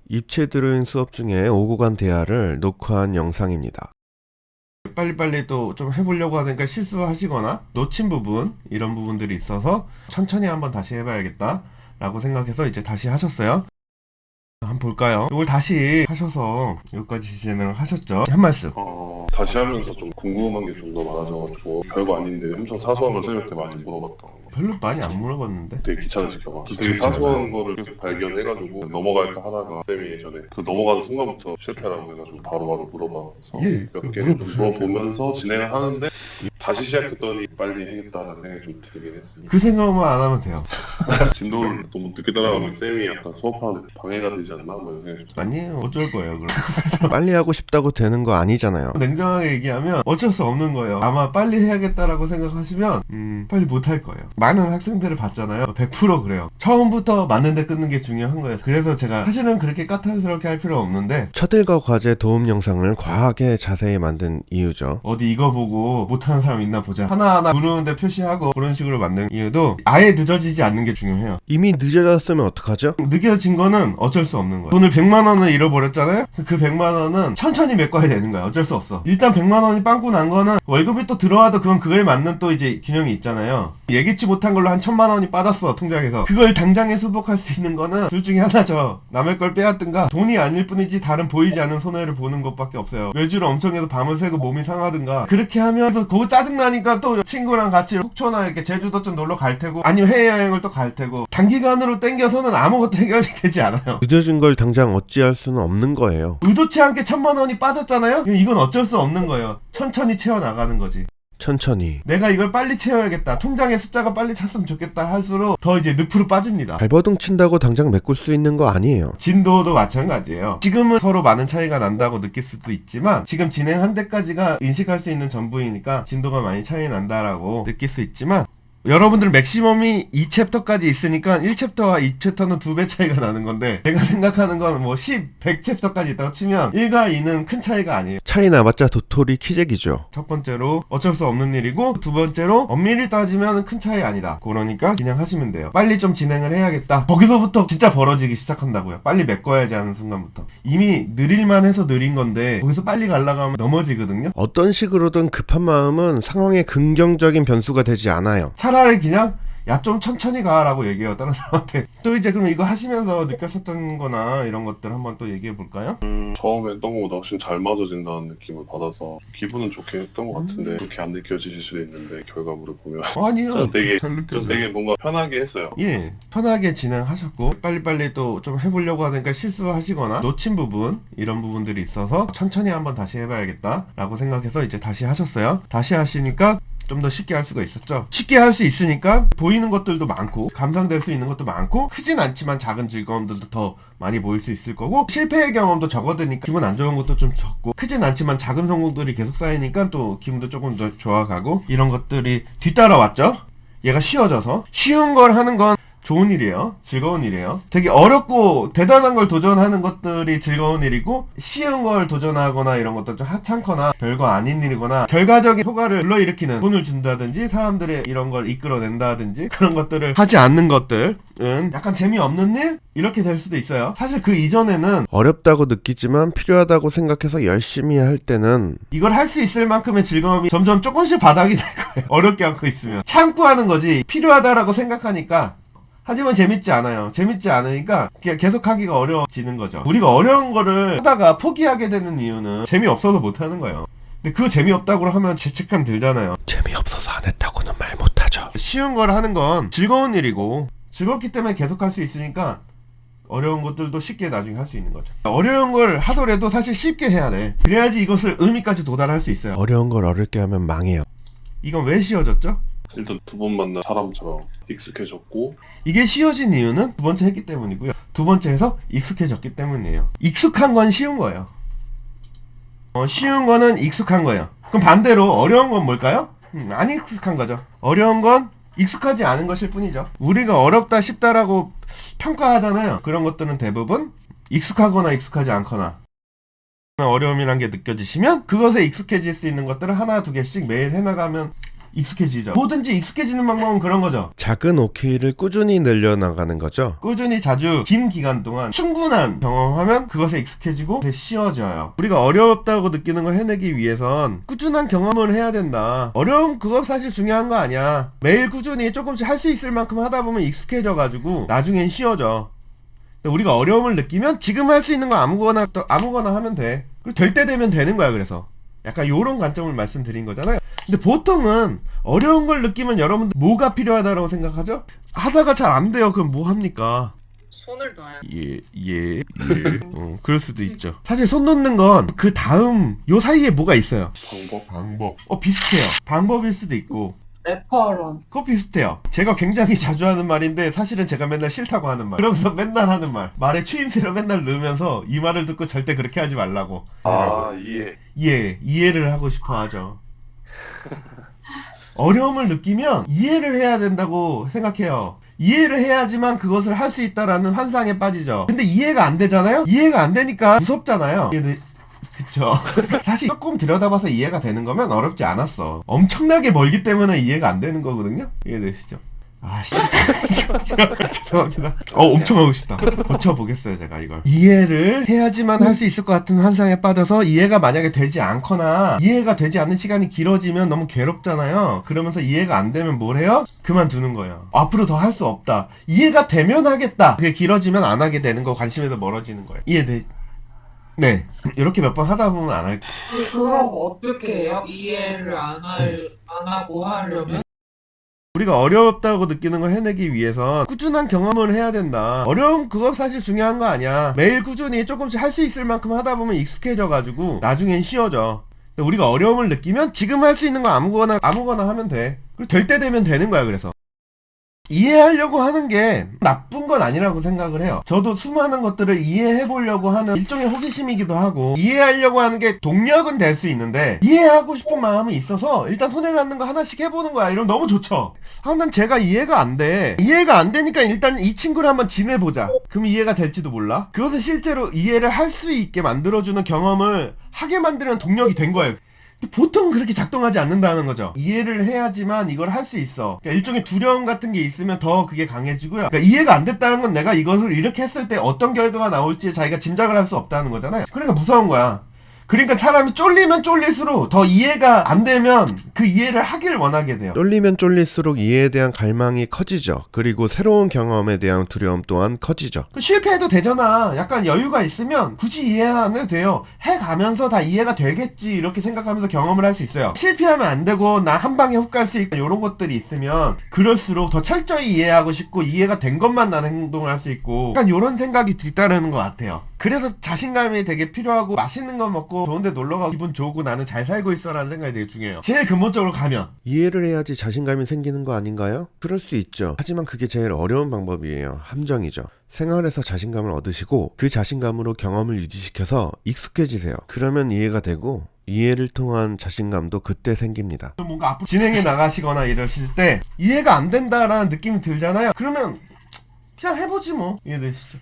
입체 드로잉 수업 중에 오고 간 대화를 녹화한 영상입니다. 빨리빨리 또 좀 해보려고 하니까 실수하시거나 놓친 부분, 이런 부분들이 있어서 천천히 한번 다시 해봐야겠다 라고 생각해서 이제 다시 하셨어요. 한번 볼까요? 이걸 다시 하셔서 여기까지 진행을 하셨죠. 한 말씀. 다시 하면서 좀 궁금한 게 좀 더 많아져가지고 별거 아닌데 엄청 사소한 걸 쌤한테 많이 물어봤던 거. 별로 많이 안 물어봤는데. 되게 귀찮으실까봐 되게 사소한 거를 계속 발견해가지고 넘어갈까 하다가 쌤이 예전에 그 넘어가는 순간부터 실패라고 해가지고 바로바로 물어봐서 몇 개를 좀 물어보면서 진행을 하는데 다시 시작했더니 빨리 해야겠다라는 생각이 좀 들긴 했습니다. 그 생각만 안 하면 돼요. 진도를 너무 늦게 따라가면 쌤이 약간 수업하는 방해가 되지 않나? 뭐 이런 생각이 좀 아니에요. 어쩔 거예요, 그럼. 빨리 하고 싶다고 되는 거 아니잖아요. 냉정하게 얘기하면 어쩔 수 없는 거예요. 아마 빨리 해야겠다라고 생각하시면 빨리 못 할 거예요. 많은 학생들을 봤잖아요. 100% 그래요. 처음부터 맞는데 끊는 게 중요한 거예요. 그래서 제가 사실은 그렇게 까탈스럽게 할 필요 없는데 첫일과 과제 도움 영상을 과하게 자세히 만든 이유죠. 어디 이거 보고 못하는 사람 있나 보자. 하나하나 부르는데 표시하고 그런 식으로 만든 이유도 아예 늦어지지 않는 게 중요해요. 이미 늦어졌으면 어떡하죠? 늦어진 거는 어쩔 수 없는 거예요. 돈을 100만 원을 잃어버렸잖아요? 그 100만 원은 천천히 메꿔야 되는 거야. 어쩔 수 없어. 일단 100만 원이 빵꾸 난 거는 월급이 또 들어와도 그건 그거에 맞는 또 이제 균형이 있잖아요. 예기치 못한 걸로 한 1000만 원이 빠졌어, 통장에서. 그걸 당장에 수복할 수 있는 거는 둘 중에 하나죠. 남의 걸 빼앗든가 돈이 아닐 뿐이지 다른 보이지 않는 손해를 보는 것밖에 없어요. 외주를 엄청 해서 밤을 새고 몸이 상하든가 그렇게 하면서 그거 짜증나니까 또 친구랑 같이 속초나 이렇게 제주도 좀 놀러 갈 테고 아니면 해외여행을 또 갈 테고 단기간으로 땡겨서는 아무것도 해결이 되지 않아요. 늦어진 걸 당장 어찌할 수는 없는 거예요. 의도치 않게 1000만 원이 빠졌잖아요? 이건 어쩔 수 없는 거예요. 천천히 채워나가는 거지. 천천히. 내가 이걸 빨리 채워야겠다. 통장의 숫자가 빨리 찼으면 좋겠다 할수록 더 이제 늪으로 빠집니다. 발버둥 친다고 당장 메꿀 수 있는 거 아니에요. 진도도 마찬가지예요. 지금은 서로 많은 차이가 난다고 느낄 수도 있지만 지금 진행한 데까지가 인식할 수 있는 전부이니까 진도가 많이 차이 난다라고 느낄 수 있지만 여러분들 맥시멈이 2챕터까지 있으니까 1챕터와 2챕터는 2배 차이가 나는 건데 제가 생각하는 건 뭐 10, 100챕터까지 있다고 치면 1과 2는 큰 차이가 아니에요. 차이 나봤자 도토리 키재기죠. 첫 번째로 어쩔 수 없는 일이고 두 번째로 엄밀히 따지면 큰 차이 아니다. 그러니까 그냥 하시면 돼요. 빨리 좀 진행을 해야겠다. 거기서부터 진짜 벌어지기 시작한다고요. 빨리 메꿔야지 하는 순간부터. 이미 느릴만 해서 느린 건데 거기서 빨리 가려고 하면 넘어지거든요. 어떤 식으로든 급한 마음은 상황의 긍정적인 변수가 되지 않아요. 차라리 그냥 야 좀 천천히 가라고 얘기해요, 다른 사람한테. 또 이제 그럼 이거 하시면서 느꼈었던 거나 이런 것들 한번 또 얘기해 볼까요? 처음에 했던 것보다 훨씬 잘 맞아진다는 느낌을 받아서 기분은 좋게 했던 것 같은데 그렇게 안 느껴지실 수도 있는데 결과물을 보면 아니요, 되게 잘 느껴져요. 되게 뭔가 편하게 했어요. 예, 편하게 진행하셨고 빨리빨리 또 좀 해보려고 하니까 실수하시거나 놓친 부분, 이런 부분들이 있어서 천천히 한번 다시 해봐야겠다 라고 생각해서 이제 다시 하셨어요. 다시 하시니까 좀 더 쉽게 할 수가 있었죠. 쉽게 할 수 있으니까 보이는 것들도 많고 감상될 수 있는 것도 많고 크진 않지만 작은 즐거움들도 더 많이 보일 수 있을 거고 실패의 경험도 적어드니까 기분 안 좋은 것도 좀 적고 크진 않지만 작은 성공들이 계속 쌓이니까 또 기분도 조금 더 좋아가고 이런 것들이 뒤따라왔죠. 얘가 쉬워져서 쉬운 걸 하는 건 좋은 일이에요. 즐거운 일이에요. 되게 어렵고 대단한 걸 도전하는 것들이 즐거운 일이고 쉬운 걸 도전하거나 이런 것도 좀 하찮거나 별거 아닌 일이거나 결과적인 효과를 불러일으키는 돈을 준다든지 사람들의 이런 걸 이끌어낸다든지 그런 것들을 하지 않는 것들은 약간 재미없는 일? 이렇게 될 수도 있어요. 사실 그 이전에는 어렵다고 느끼지만 필요하다고 생각해서 열심히 할 때는 이걸 할 수 있을 만큼의 즐거움이 점점 조금씩 바닥이 될 거예요. 어렵게 하고 있으면 참고 하는 거지 필요하다라고 생각하니까 하지만 재밌지 않아요. 재밌지 않으니까 계속 하기가 어려워지는 거죠. 우리가 어려운 거를 하다가 포기하게 되는 이유는 재미없어서 못하는 거예요. 근데 그거 재미없다고 하면 죄책감 들잖아요. 재미없어서 안 했다고는 말 못하죠. 쉬운 걸 하는 건 즐거운 일이고 즐겁기 때문에 계속 할 수 있으니까 어려운 것들도 쉽게 나중에 할 수 있는 거죠. 어려운 걸 하더라도 사실 쉽게 해야 돼. 그래야지 이것을 의미까지 도달할 수 있어요. 어려운 걸 어렵게 하면 망해요. 이건 왜 쉬워졌죠? 일단 두 번 만난 사람처럼 익숙해졌고 이게 쉬워진 이유는 두 번째 했기 때문이고요. 두 번째에서 익숙해졌기 때문이에요. 익숙한 건 쉬운 거예요. 쉬운 거는 익숙한 거예요. 그럼 반대로 어려운 건 뭘까요? 안 익숙한 거죠. 어려운 건 익숙하지 않은 것일 뿐이죠. 우리가 어렵다 쉽다라고 평가하잖아요. 그런 것들은 대부분 익숙하거나 익숙하지 않거나 어려움이란 게 느껴지시면 그것에 익숙해질 수 있는 것들을 하나 두 개씩 매일 해나가면 익숙해지죠. 뭐든지 익숙해지는 방법은 그런 거죠. 작은 오케이를 꾸준히 늘려나가는 거죠. 꾸준히 자주 긴 기간 동안 충분한 경험하면 그것에 익숙해지고 쉬워져요. 우리가 어렵다고 느끼는 걸 해내기 위해선 꾸준한 경험을 해야 된다. 어려움 그거 사실 중요한 거 아니야. 매일 꾸준히 조금씩 할 수 있을 만큼 하다 보면 익숙해져가지고 나중엔 쉬워져. 우리가 어려움을 느끼면 지금 할 수 있는 거 아무거나 하면 돼. 그리고 될 때 되면 되는 거야. 그래서 약간 요런 관점을 말씀드린 거잖아요. 근데 보통은 어려운 걸 느끼면 여러분들 뭐가 필요하다고 생각하죠? 하다가 잘 안 돼요. 그럼 뭐 합니까? 손을 놔요. 그럴 수도 있죠. 사실 손 놓는 건 그 다음 요 사이에 뭐가 있어요. 방법. 비슷해요. 방법일 수도 있고. 레퍼런스. 그거 비슷해요. 제가 굉장히 자주 하는 말인데 사실은 제가 맨날 싫다고 하는 말. 그러면서 맨날 하는 말. 말에 추임새를 맨날 넣으면서 이 말을 듣고 절대 그렇게 하지 말라고. 이해를 하고 싶어 하죠. 어려움을 느끼면 이해를 해야 된다고 생각해요. 이해를 해야지만 그것을 할 수 있다라는 환상에 빠지죠. 근데 이해가 안 되잖아요? 이해가 안 되니까 무섭잖아요. 그쵸. 사실 조금 들여다봐서 이해가 되는 거면 어렵지 않았어. 엄청나게 멀기 때문에 이해가 안 되는 거거든요? 이해되시죠? 죄송합니다. 엄청 하고 싶다. 고쳐보겠어요, 제가 이걸. 이해를 해야지만 할 수 있을 것 같은 환상에 빠져서 이해가 만약에 되지 않거나 이해가 되지 않는 시간이 길어지면 너무 괴롭잖아요. 그러면서 이해가 안 되면 뭘 해요? 그만두는 거예요. 앞으로 더 할 수 없다. 이해가 되면 하겠다. 그게 길어지면 안 하게 되는 거, 관심에서 멀어지는 거예요. 네. 이렇게 몇 번 하다 보면 안 할. 그럼 어떻게 해요? 이해를 안 하고 하려면? 우리가 어렵다고 느끼는 걸 해내기 위해선 꾸준한 경험을 해야 된다. 어려움 그거 사실 중요한 거 아니야. 매일 꾸준히 조금씩 할 수 있을 만큼 하다 보면 익숙해져가지고 나중엔 쉬워져. 우리가 어려움을 느끼면 지금 할 수 있는 거 아무거나 하면 돼. 그리고 될 때 되면 되는 거야. 그래서 이해하려고 하는 게 나쁜 건 아니라고 생각을 해요. 저도 수많은 것들을 이해해보려고 하는 일종의 호기심이기도 하고, 이해하려고 하는 게 동력은 될 수 있는데 이해하고 싶은 마음이 있어서 일단 손에 닿는 거 하나씩 해보는 거야. 이러면 너무 좋죠. 난 제가 이해가 안 돼. 이해가 안 되니까 일단 이 친구를 한번 지내보자. 그럼 이해가 될지도 몰라. 그것을 실제로 이해를 할 수 있게 만들어주는 경험을 하게 만드는 동력이 된 거예요. 보통 그렇게 작동하지 않는다는 거죠. 이해를 해야지만 이걸 할 수 있어. 그러니까 일종의 두려움 같은 게 있으면 더 그게 강해지고요. 그러니까 이해가 안 됐다는 건 내가 이것을 이렇게 했을 때 어떤 결과가 나올지 자기가 짐작을 할 수 없다는 거잖아요. 그러니까 무서운 거야. 그러니까 사람이 쫄리면 쫄릴수록 더 이해가 안 되면 그 이해를 하길 원하게 돼요. 쫄리면 쫄릴수록 이해에 대한 갈망이 커지죠. 그리고 새로운 경험에 대한 두려움 또한 커지죠. 실패해도 되잖아. 약간 여유가 있으면 굳이 이해 안 해도 돼요. 해가면서 다 이해가 되겠지 이렇게 생각하면서 경험을 할 수 있어요. 실패하면 안 되고 나 한 방에 훅 갈 수 있고 이런 것들이 있으면 그럴수록 더 철저히 이해하고 싶고 이해가 된 것만 나는 행동을 할 수 있고 약간 이런 생각이 뒤따르는 것 같아요. 그래서 자신감이 되게 필요하고 맛있는 거 먹고 좋은데 놀러가고 기분 좋고 나는 잘 살고 있어 라는 생각이 되게 중요해요. 제일 근본적으로 가면 이해를 해야지 자신감이 생기는 거 아닌가요? 그럴 수 있죠. 하지만 그게 제일 어려운 방법이에요. 함정이죠. 생활에서 자신감을 얻으시고 그 자신감으로 경험을 유지시켜서 익숙해지세요. 그러면 이해가 되고 이해를 통한 자신감도 그때 생깁니다. 뭔가 앞으로 진행해 나가시거나 이러실 때 이해가 안 된다라는 느낌이 들잖아요. 그러면 그냥 해보지 뭐. 이해되시죠?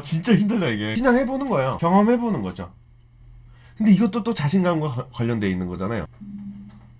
진짜 힘들다 이게. 그냥 해보는 거예요. 경험해보는 거죠. 근데 이것도 또 자신감과 관련돼 있는 거잖아요.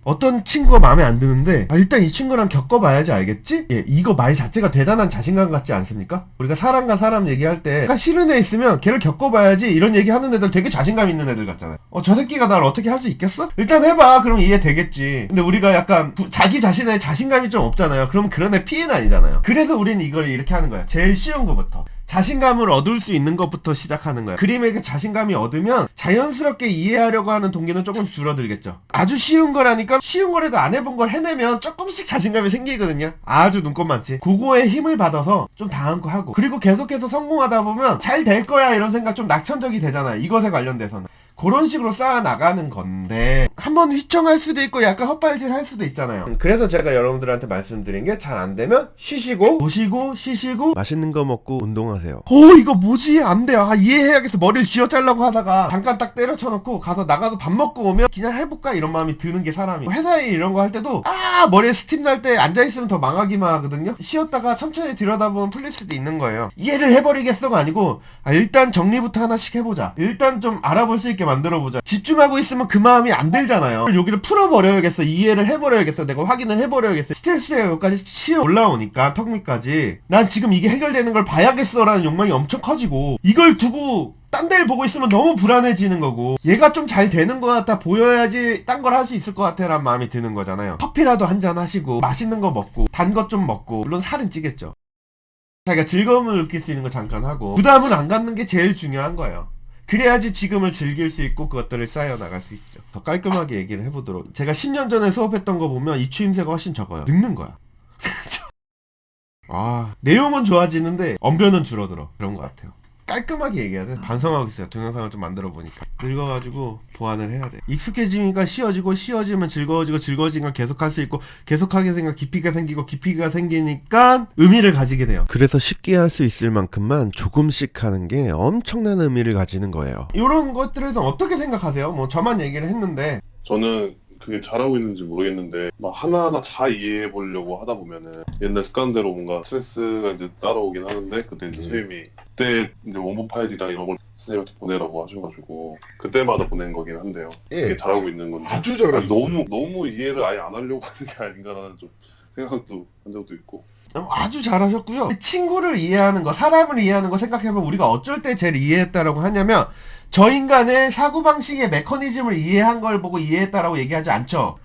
어떤 친구가 마음에 안 드는데 일단 이 친구랑 겪어봐야지 알겠지? 이거 말 자체가 대단한 자신감 같지 않습니까? 우리가 사람과 사람 얘기할 때 약간 싫은 애 있으면 걔를 겪어봐야지 이런 얘기 하는 애들 되게 자신감 있는 애들 같잖아요. 저 새끼가 날 어떻게 할 수 있겠어? 일단 해봐. 그럼 이해되겠지. 근데 우리가 약간 자기 자신의 자신감이 좀 없잖아요. 그럼 그런 애 피해는 아니잖아요. 그래서 우리는 이걸 이렇게 하는 거야. 제일 쉬운 거부터. 자신감을 얻을 수 있는 것부터 시작하는 거예요. 그림에게 자신감이 얻으면 자연스럽게 이해하려고 하는 동기는 조금씩 줄어들겠죠. 아주 쉬운 거라니까 쉬운 거라도 안 해본 걸 해내면 조금씩 자신감이 생기거든요. 아주 눈꽃 많지. 그거에 힘을 받아서 좀 다음 거 하고 그리고 계속해서 성공하다 보면 잘 될 거야 이런 생각 좀 낙천적이 되잖아요. 이것에 관련돼서는. 그런 식으로 쌓아나가는 건데 한번 휘청할 수도 있고 약간 헛발질 할 수도 있잖아요. 그래서 제가 여러분들한테 말씀드린 게 잘 안 되면 쉬시고 보시고 쉬시고 맛있는 거 먹고 운동하세요. 이거 뭐지? 안 돼요. 이해해야겠어. 머리를 쥐어짜려고 하다가 잠깐 딱 때려쳐놓고 가서 나가서 밥 먹고 오면 그냥 해볼까 이런 마음이 드는 게 사람이. 회사에 이런 거 할 때도 머리에 스팀 날 때 앉아있으면 더 망하기만 하거든요. 쉬었다가 천천히 들여다보면 풀릴 수도 있는 거예요. 이해를 해버리겠어가 아니고 일단 정리부터 하나씩 해보자. 일단 좀 알아볼 수 있게 만들어보자. 집중하고 있으면 그 마음이 안 들잖아요. 여기를 풀어버려야겠어. 이해를 해버려야겠어. 내가 확인을 해버려야겠어. 스트레스가 여기까지 치어 올라오니까 턱 밑까지 난 지금 이게 해결되는 걸 봐야겠어 라는 욕망이 엄청 커지고, 이걸 두고 딴 데를 보고 있으면 너무 불안해지는 거고, 얘가 좀 잘 되는 것 같아 보여야지 딴 걸 할 수 있을 것 같아 라는 마음이 드는 거잖아요. 커피라도 한잔 하시고 맛있는 거 먹고 단 것 좀 먹고, 물론 살은 찌겠죠. 자기가 즐거움을 느낄 수 있는 거 잠깐 하고 부담은 안 갖는 게 제일 중요한 거예요. 그래야지 지금을 즐길 수 있고 그것들을 쌓여 나갈 수 있죠. 더 깔끔하게 얘기를 해보도록, 제가 10년 전에 수업했던 거 보면 이 추임새가 훨씬 적어요. 늙는 거야. 내용은 좋아지는데 언변은 줄어들어. 그런 것 같아요. 깔끔하게 얘기해야 돼. 반성하고 있어요. 동영상을 좀 만들어 보니까. 늙어가지고 보완을 해야 돼. 익숙해지니까 쉬워지고, 쉬워지면 즐거워지고, 즐거워지니까 계속할 수 있고, 계속하게 생각 깊이가 생기고, 깊이가 생기니까 의미를 가지게 돼요. 그래서 쉽게 할 수 있을 만큼만 조금씩 하는 게 엄청난 의미를 가지는 거예요. 이런 것들에 대해서 어떻게 생각하세요? 뭐 저만 얘기를 했는데. 저는 그게 잘하고 있는지 모르겠는데 막 하나하나 다 이해해 보려고 하다 보면은 옛날 습관대로 뭔가 스트레스가 이제 따라오긴 하는데, 그때 이제 선생님이 그때 이제 원본 파일이랑 이런 걸 선생님한테 보내라고 하셔가지고 그때마다 보낸 거긴 한데요. 그게 잘하고 있는 건지 아주 잘하죠. 너무 이해를 아예 안 하려고 하는 게 아닌가라는 좀 생각도 한 적도 있고. 아주 잘하셨고요. 친구를 이해하는 거, 사람을 이해하는 거 생각해보면 우리가 어쩔 때 제일 이해했다라고 하냐면, 저 인간의 사고방식의 메커니즘을 이해한 걸 보고 이해했다라고 얘기하지 않죠.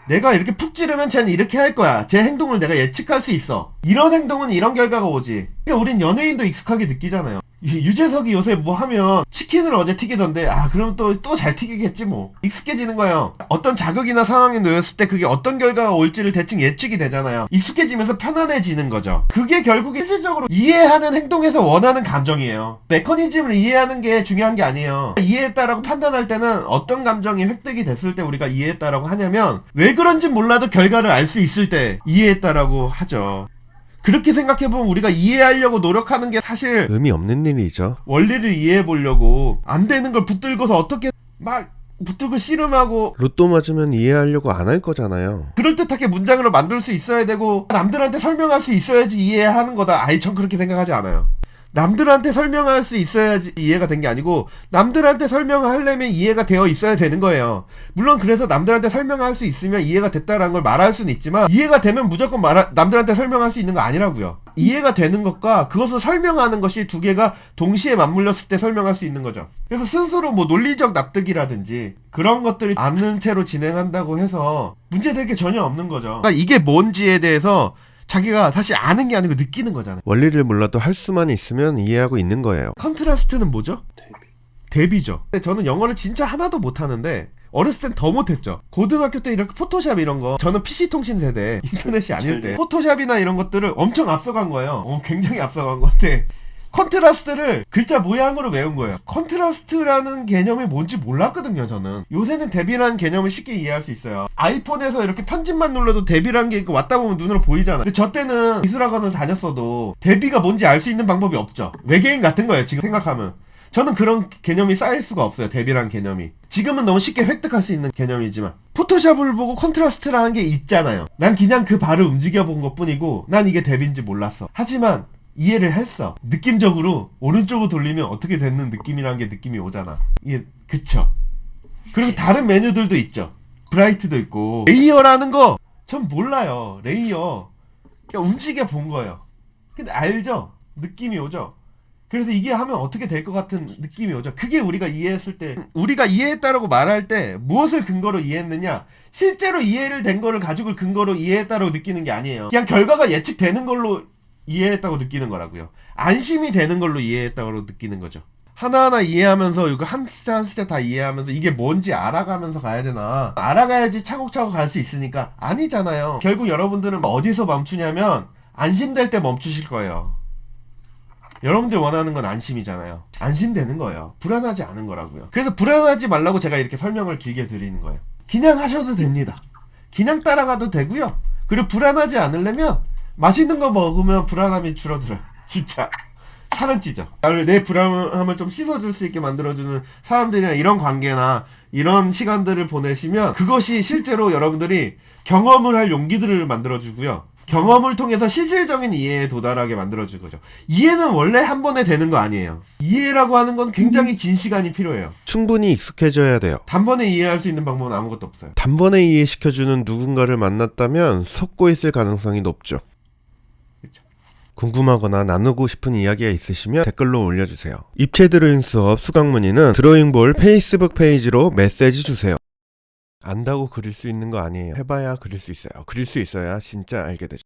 내가 이렇게 푹 찌르면 쟤는 이렇게 할 거야. 제 행동을 내가 예측할 수 있어. 이런 행동은 이런 결과가 오지. 그러니까 우린 연예인도 익숙하게 느끼잖아요. 유재석이 요새 뭐 하면 치킨을 어제 튀기던데, 그럼 또 잘 튀기겠지 뭐. 익숙해지는 거예요. 어떤 자극이나 상황에 놓였을 때 그게 어떤 결과가 올지를 대충 예측이 되잖아요. 익숙해지면서 편안해지는 거죠. 그게 결국에 실질적으로 이해하는 행동에서 원하는 감정이에요. 메커니즘을 이해하는 게 중요한 게 아니에요. 이해했다라고 판단할 때는 어떤 감정이 획득이 됐을 때 우리가 이해했다라고 하냐면, 왜 그런지 몰라도 결과를 알 수 있을 때 이해했다라고 하죠. 그렇게 생각해보면 우리가 이해하려고 노력하는 게 사실 의미 없는 일이죠. 원리를 이해해보려고 안 되는 걸 붙들고서 어떻게 막 붙들고 씨름하고, 로또 맞으면 이해하려고 안 할 거잖아요. 그럴듯하게 문장으로 만들 수 있어야 되고, 남들한테 설명할 수 있어야지 이해하는 거다. 전 그렇게 생각하지 않아요. 남들한테 설명할 수 있어야지 이해가 된 게 아니고, 남들한테 설명을 하려면 이해가 되어 있어야 되는 거예요. 물론 그래서 남들한테 설명할 수 있으면 이해가 됐다라는 걸 말할 수는 있지만, 이해가 되면 무조건 남들한테 설명할 수 있는 거 아니라고요. 이해가 되는 것과 그것을 설명하는 것이 두 개가 동시에 맞물렸을 때 설명할 수 있는 거죠. 그래서 스스로 뭐 논리적 납득이라든지 그런 것들이 아는 채로 진행한다고 해서 문제될 게 전혀 없는 거죠. 그러니까 이게 뭔지에 대해서 자기가 사실 아는 게 아니고 느끼는 거잖아. 원리를 몰라도 할 수만 있으면 이해하고 있는 거예요. 컨트라스트는 뭐죠? 대비죠. 근데 저는 영어를 진짜 하나도 못하는데 어렸을 땐 더 못했죠. 고등학교 때 이렇게 포토샵 이런 거, 저는 PC통신 세대, 인터넷이 아닐 때 포토샵이나 이런 것들을 엄청 앞서간 거예요. 굉장히 앞서간 것 같아. 컨트라스트를 글자 모양으로 외운 거예요. 컨트라스트라는 개념이 뭔지 몰랐거든요, 저는. 요새는 대비라는 개념을 쉽게 이해할 수 있어요. 아이폰에서 이렇게 편집만 눌러도 대비라는 게 왔다 보면 눈으로 보이잖아. 근데 저 때는 미술학원을 다녔어도 대비가 뭔지 알 수 있는 방법이 없죠. 외계인 같은 거예요, 지금 생각하면. 저는 그런 개념이 쌓일 수가 없어요, 대비라는 개념이. 지금은 너무 쉽게 획득할 수 있는 개념이지만, 포토샵을 보고 컨트라스트라는 게 있잖아요. 난 그냥 그 발을 움직여 본 것 뿐이고, 난 이게 대비인지 몰랐어. 하지만 이해를 했어. 느낌적으로 오른쪽으로 돌리면 어떻게 되는 느낌이라는 게 느낌이 오잖아. 이게 그쵸. 그리고 다른 메뉴들도 있죠. 브라이트도 있고. 레이어라는 거 전 몰라요. 레이어 그냥 움직여 본 거예요. 근데 알죠? 느낌이 오죠? 그래서 이게 하면 어떻게 될 것 같은 느낌이 오죠. 그게 우리가 이해했을 때, 우리가 이해했다라고 말할 때 무엇을 근거로 이해했느냐, 실제로 이해를 된 거를 가지고 근거로 이해했다라고 느끼는 게 아니에요. 그냥 결과가 예측되는 걸로 이해했다고 느끼는 거라고요. 안심이 되는 걸로 이해했다고 느끼는 거죠. 하나하나 이해하면서 이거 한 숫자 한 숫자 다 이해하면서 이게 뭔지 알아가면서 가야 되나, 알아가야지 차곡차곡 갈 수 있으니까 아니잖아요. 결국 여러분들은 어디서 멈추냐면 안심될 때 멈추실 거예요. 여러분들 원하는 건 안심이잖아요. 안심되는 거예요. 불안하지 않은 거라고요. 그래서 불안하지 말라고 제가 이렇게 설명을 길게 드리는 거예요. 그냥 하셔도 됩니다. 그냥 따라가도 되고요. 그리고 불안하지 않으려면 맛있는 거 먹으면 불안함이 줄어들어요. 진짜 살은 찌죠. 내 불안함을 좀 씻어줄 수 있게 만들어주는 사람들이랑 이런 관계나 이런 시간들을 보내시면 그것이 실제로 여러분들이 경험을 할 용기들을 만들어주고요. 경험을 통해서 실질적인 이해에 도달하게 만들어줄 거죠. 이해는 원래 한 번에 되는 거 아니에요. 이해라고 하는 건 굉장히 긴 시간이 필요해요. 충분히 익숙해져야 돼요. 단번에 이해할 수 있는 방법은 아무것도 없어요. 단번에 이해시켜주는 누군가를 만났다면 속고 있을 가능성이 높죠. 궁금하거나 나누고 싶은 이야기가 있으시면 댓글로 올려주세요. 입체 드로잉 수업 수강 문의는 드로잉볼 페이스북 페이지로 메시지 주세요. 안다고 그릴 수 있는 거 아니에요. 해봐야 그릴 수 있어요. 그릴 수 있어야 진짜 알게 되죠.